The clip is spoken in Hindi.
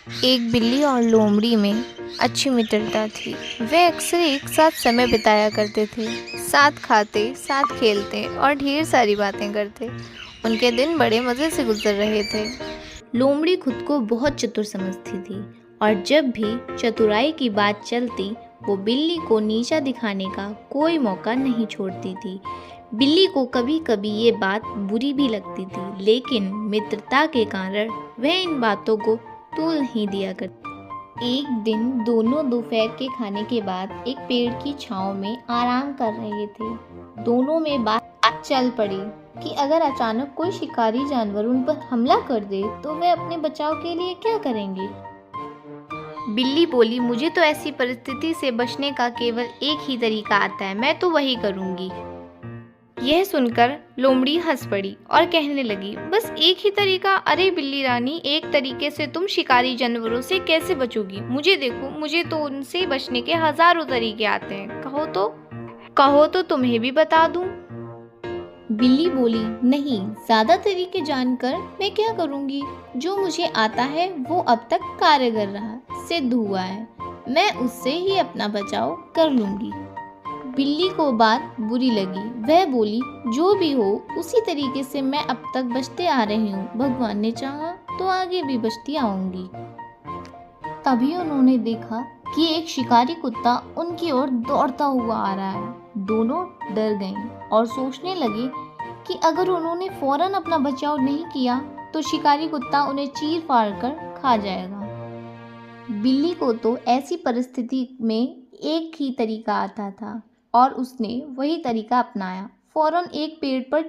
एक बिल्ली और लोमड़ी में अच्छी मित्रता थी। वे अक्सर एक साथ समय बिताया करते थे, साथ खाते, साथ खेलते और ढेर सारी बातें करते। उनके दिन बड़े मज़े से गुजर रहे थे। लोमड़ी खुद को बहुत चतुर समझती थी और जब भी चतुराई की बात चलती, वो बिल्ली को नीचा दिखाने का कोई मौका नहीं छोड़ती थी। बिल्ली को कभी कभी ये बात बुरी भी लगती थी, लेकिन मित्रता के कारण वह इन बातों को तूल नहीं दिया करती। एक दिन दोनों दोपहर के खाने के बाद एक पेड़ की छांव में आराम कर रहे थे। दोनों में बात चल पड़ी कि अगर अचानक कोई शिकारी जानवर उन पर हमला कर दे तो वे अपने बचाव के लिए क्या करेंगे। बिल्ली बोली, मुझे तो ऐसी परिस्थिति से बचने का केवल एक ही तरीका आता है, मैं तो वही करूंगी। यह सुनकर लोमड़ी हंस पड़ी और कहने लगी, बस एक ही तरीका? अरे बिल्ली रानी, एक तरीके से तुम शिकारी जानवरों से कैसे बचोगी? मुझे देखो, मुझे तो उनसे बचने के हजारों तरीके आते हैं। कहो तो तुम्हें भी बता दूं। बिल्ली बोली, नहीं, ज्यादा तरीके जानकर मैं क्या करूंगी? जो मुझे आता है वो अब तक कारगर रहा, सिद्ध हुआ है। मैं उससे ही अपना बचाव कर लूंगी। बिल्ली को बात बुरी लगी। वह बोली, जो भी हो, उसी तरीके से मैं अब तक बचते आ रही हूँ। भगवान ने चाहा तो आगे भी बचती आऊंगी। तभी उन्होंने देखा कि एक शिकारी कुत्ता उनकी ओर दौड़ता हुआ आ रहा है। दोनों डर गईं और सोचने लगे कि अगर उन्होंने फौरन अपना बचाव नहीं किया तो शिकारी कुत्ता उन्हें चीर फाड़ कर खा जाएगा। बिल्ली को तो ऐसी परिस्थिति में एक ही तरीका आता था और उसने वही तरीका अपनाया। फौरन एक पेड़ पर